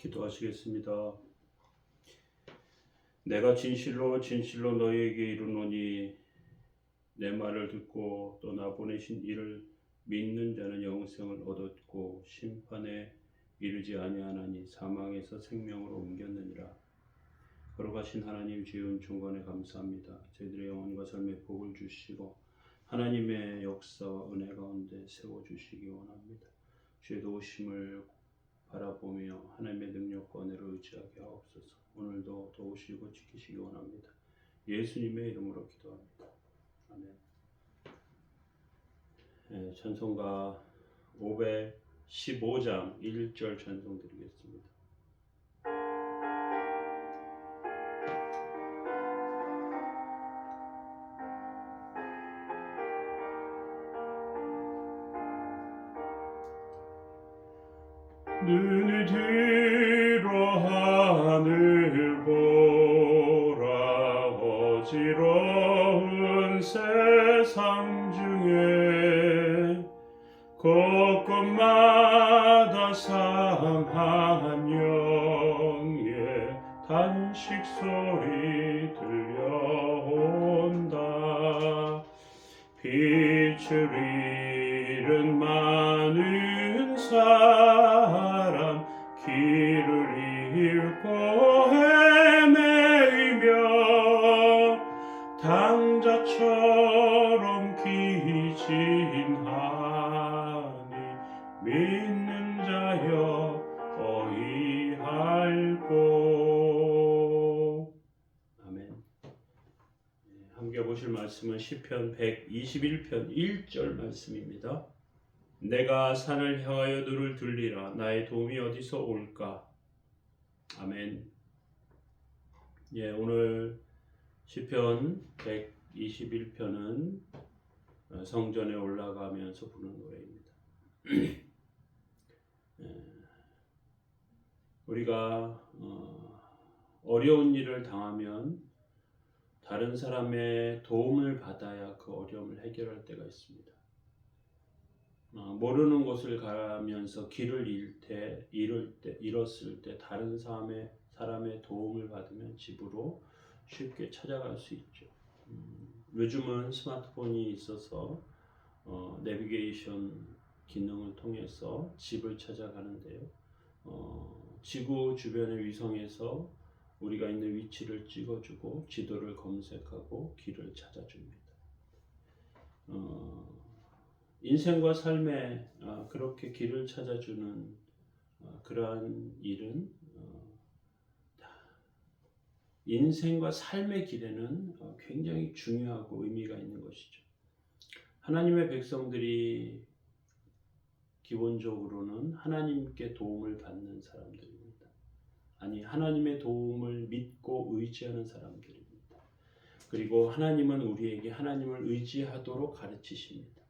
기도하시겠습니다. 내가 진실로 진실로 너희에게 이르노니 내 말을 듣고 또 나 보내신 이를 믿는 자는 영생을 얻었고 심판에 이르지 아니하나니 사망에서 생명으로 옮겼느니라. 거룩하신 하나님 주의 은총관에 감사합니다. 저희들의 영혼과 삶의 복을 주시고 하나님의 역사와 은혜 가운데 세워주시기 원합니다. 주의 도우심을 바라보며 하나님의 능력과 은혜를 의지하게 하옵소서. 오늘도 도우시고 지키시기 원합니다. 예수님의 이름으로 기도합니다. 아멘. 찬송가 515장 1절 찬송 드리겠습니다. 눈이 뒤로 하늘 보라. 어지러운 세상 중에 곳곳마다 상한 영의 단식 소리 들려온다. 빛을 잃은 많은 사람 길을 잃고 헤매이며 당자처럼 기진하니 믿는 자여 어이할꼬. 아멘. 함께 보실 말씀은 시편 121편 1절 말씀입니다. 내가 산을 향하여 눈을 들리라. 나의 도움이 어디서 올까? 아멘. 오늘 시편 121편은 성전에 올라가면서 부르는 노래입니다. 우리가 어려운 일을 당하면 다른 사람의 도움을 받아야 그 어려움을 해결할 때가 있습니다. 모르는 곳을 가면서 길을 잃었을 때 다른 사람의 도움을 받으면 집으로 쉽게 찾아갈 수 있죠. 요즘은 스마트폰이 있어서 내비게이션 기능을 통해서 집을 찾아가는데요. 지구 주변의 위성에서 우리가 있는 위치를 찍어주고 지도를 검색하고 길을 찾아줍니다. 인생과 삶에 그렇게 길을 찾아주는 그러한 일은 인생과 삶의 길에는 굉장히 중요하고 의미가 있는 것이죠. 하나님의 백성들이 기본적으로는 하나님께 도움을 받는 사람들입니다. 아니, 하나님의 도움을 믿고 의지하는 사람들입니다. 그리고 하나님은 우리에게 하나님을 의지하도록 가르치십니다.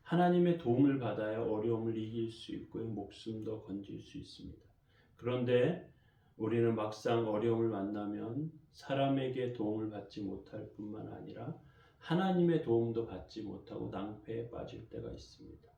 하나님의 도움을 받아야 어려움을 이길 수 있고 목숨도 건질 수 있습니다. 그런데 우리는 막상 어려움을 만나면 사람에게 도움을 받지 못할 뿐만 아니라 하나님의 도움도 받지 못하고 낭패에 빠질 때가 있습니다.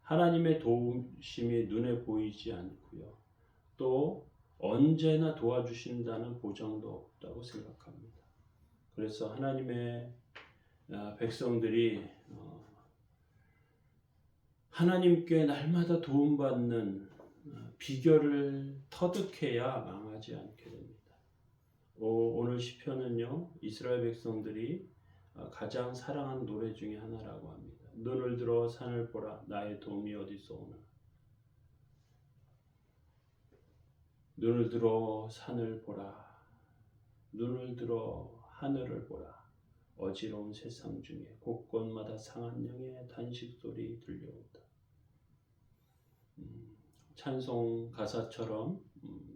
하나님의 도우심이 눈에 보이지 않고요. 또 언제나 도와주신다는 보장도 없다고 생각합니다. 그래서 하나님의 백성들이 하나님께 날마다 도움받는 비결을 터득해야 망하지 않게 됩니다. 오늘 시편은요, 이스라엘 백성들이 가장 사랑하는 노래 중에 하나라고 합니다. 눈을 들어 산을 보라. 나의 도움이 어디서 오나. 눈을 들어 산을 보라. 눈을 들어 하늘을 보라. 어지러운 세상 중에 곳곳마다 상한 영의 단식 소리 들려온다. 찬송 가사처럼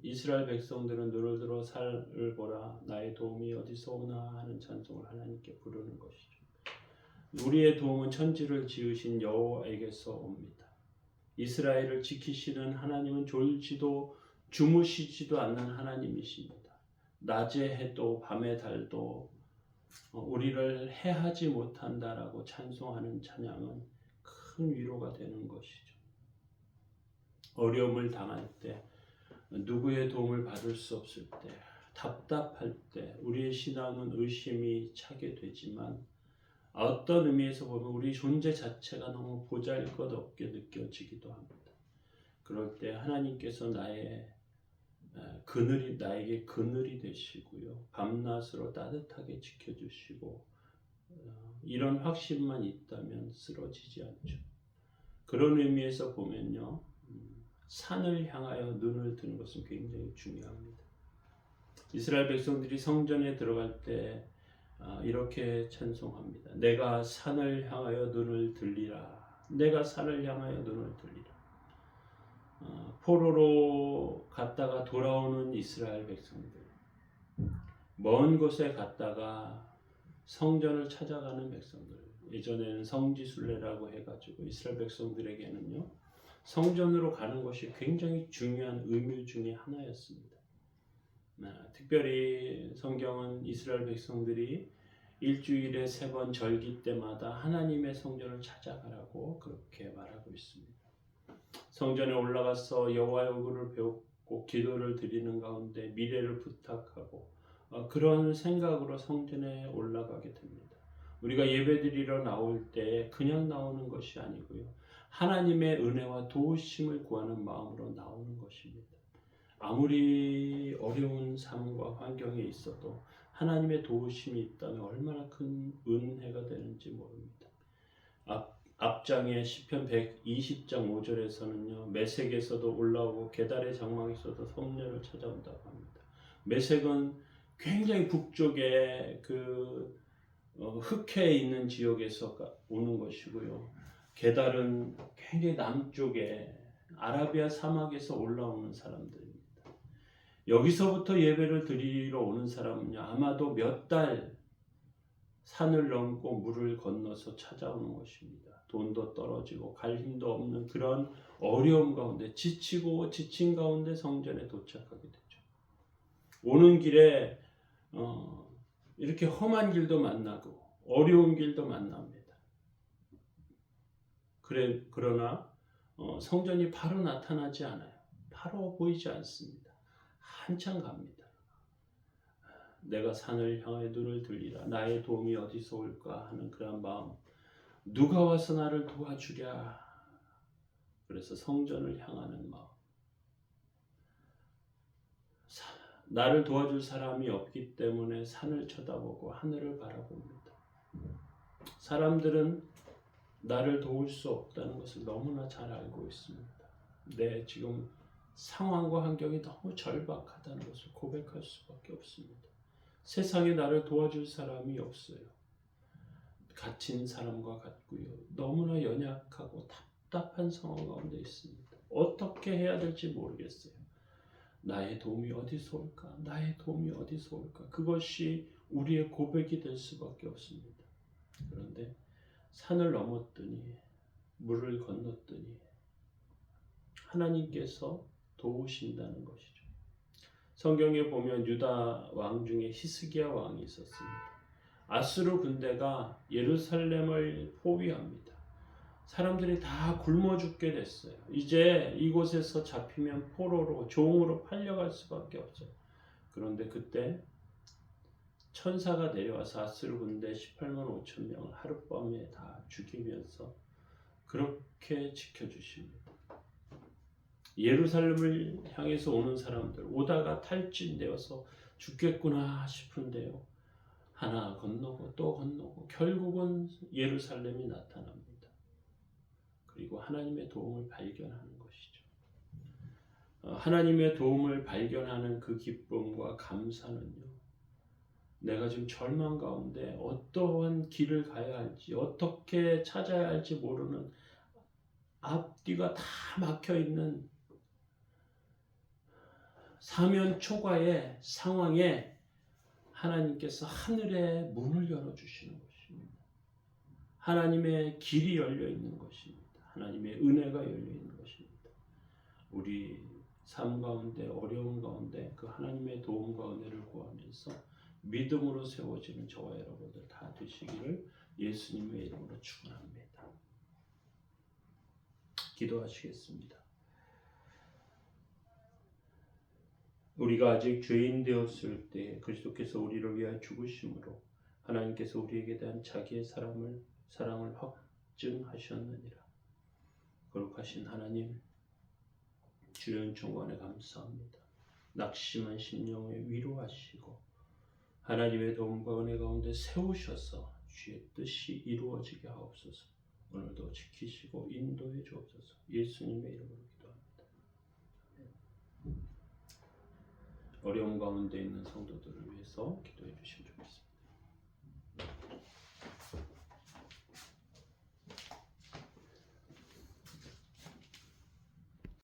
이스라엘 백성들은 눈을 들어 산을 보라. 나의 도움이 어디서 오나 하는 찬송을 하나님께 부르는 것이죠. 우리의 도움은 천지를 지으신 여호와에게서 옵니다. 이스라엘을 지키시는 하나님은 졸지도 주무시지도 않는 하나님이십니다. 낮의 해도 밤의 달도 우리를 해하지 못한다라고 찬송하는 찬양은 큰 위로가 되는 것이죠. 어려움을 당할 때 누구의 도움을 받을 수 없을 때, 답답할 때 우리의 신앙은 의심이 차게 되지만 어떤 의미에서 보면 우리 존재 자체가 너무 보잘것없게 느껴지기도 합니다. 그럴 때 하나님께서 나에게 그늘이 되시고요. 밤낮으로 따뜻하게 지켜주시고 이런 확신만 있다면 쓰러지지 않죠. 그런 의미에서 보면요. 산을 향하여 눈을 드는 것은 굉장히 중요합니다. 이스라엘 백성들이 성전에 들어갈 때 이렇게 찬송합니다. 내가 산을 향하여 눈을 들리라. 내가 산을 향하여 눈을 들리라. 포로로 갔다가 돌아오는 이스라엘 백성들, 먼 곳에 갔다가 성전을 찾아가는 백성들, 예전에는 성지순례라고 해가지고 이스라엘 백성들에게는요 성전으로 가는 것이 굉장히 중요한 의무 중에 하나였습니다. 특별히 성경은 이스라엘 백성들이 일주일에 3번 절기 때마다 하나님의 성전을 찾아가라고 그렇게 말하고 있습니다. 성전에 올라가서 여호와의 얼굴을 배웠고 기도를 드리는 가운데 미래를 부탁하고 그런 생각으로 성전에 올라가게 됩니다. 우리가 예배드리러 나올 때 그냥 나오는 것이 아니고요. 하나님의 은혜와 도우심을 구하는 마음으로 나오는 것입니다. 아무리 어려운 삶과 환경에 있어도 하나님의 도우심이 있다면 얼마나 큰 은혜가 되는지 모릅니다. 앞장에 시편 120장 5절에서는요. 메색에서도 올라오고 게달의 장막에서도 성녀를 찾아온다고 합니다. 메색은 굉장히 북쪽에 흑해에 있는 지역에서 오는 것이고요. 게달은 굉장히 남쪽에 아라비아 사막에서 올라오는 사람들입니다. 여기서부터 예배를 드리러 오는 사람은요. 아마도 몇 달 산을 넘고 물을 건너서 찾아오는 것입니다. 돈도 떨어지고 갈 힘도 없는 그런 어려움 가운데 지친 가운데 성전에 도착하게 되죠. 오는 길에 이렇게 험한 길도 만나고 어려운 길도 만납니다. 그러나 성전이 바로 나타나지 않아요. 바로 보이지 않습니다. 한참 갑니다. 내가 산을 향해 눈을 들리라. 나의 도움이 어디서 올까 하는 그런 마음. 누가 와서 나를 도와주랴. 그래서 성전을 향하는 마음. 나를 도와줄 사람이 없기 때문에 산을 쳐다보고 하늘을 바라봅니다. 사람들은 나를 도울 수 없다는 것을 너무나 잘 알고 있습니다. 내 지금 상황과 환경이 너무 절박하다는 것을 고백할 수밖에 없습니다. 세상에 나를 도와줄 사람이 없어요. 갇힌 사람과 같고요. 너무나 연약하고 답답한 상황 가운데 있습니다. 어떻게 해야 될지 모르겠어요. 나의 도움이 어디서 올까? 나의 도움이 어디서 올까? 그것이 우리의 고백이 될 수밖에 없습니다. 그런데 산을 넘었더니 물을 건넜더니 하나님께서 도우신다는 것이죠. 성경에 보면 유다 왕 중에 히스기야 왕이 있었습니다. 아수르 군대가 예루살렘을 포위합니다. 사람들이 다 굶어 죽게 됐어요. 이제 이곳에서 잡히면 포로로 종으로 팔려갈 수밖에 없어요. 그런데 그때 천사가 내려와서 아수르 군대 18만 5천 명을 하룻밤에 다 죽이면서 그렇게 지켜주십니다. 예루살렘을 향해서 오는 사람들 오다가 탈진되어서 죽겠구나 싶은데요. 하나 건너고 또 건너고 결국은 예루살렘이 나타납니다. 그리고 하나님의 도움을 발견하는 것이죠. 하나님의 도움을 발견하는 그 기쁨과 감사는요. 내가 지금 절망 가운데 어떠한 길을 가야 할지 어떻게 찾아야 할지 모르는 앞뒤가 다 막혀있는 사면초가의 상황에 하나님께서 하늘의 문을 열어주시는 것입니다. 하나님의 길이 열려있는 것입니다. 하나님의 은혜가 열려있는 것입니다. 우리 삶 가운데 어려운 가운데 그 하나님의 도움과 은혜를 구하면서 믿음으로 세워지는 저와 여러분들 다 되시기를 예수님의 이름으로 축원합니다. 기도하시겠습니다. 우리가 아직 죄인 되었을 때 그리스도께서 우리를 위하여 죽으심으로 하나님께서 우리에게 대한 자기의 사랑을 확증하셨느니라. 거룩하신 하나님, 주의 은총관에 감사합니다. 낙심한 심령을 위로하시고 하나님의 도움과 은혜 가운데 세우셔서 주의 뜻이 이루어지게 하옵소서. 오늘도 지키시고 인도해 주옵소서. 예수님의 이름으로 기도합니다. 어려움 가운데 있는 성도들을 위해서 기도해 주시면 좋겠습니다.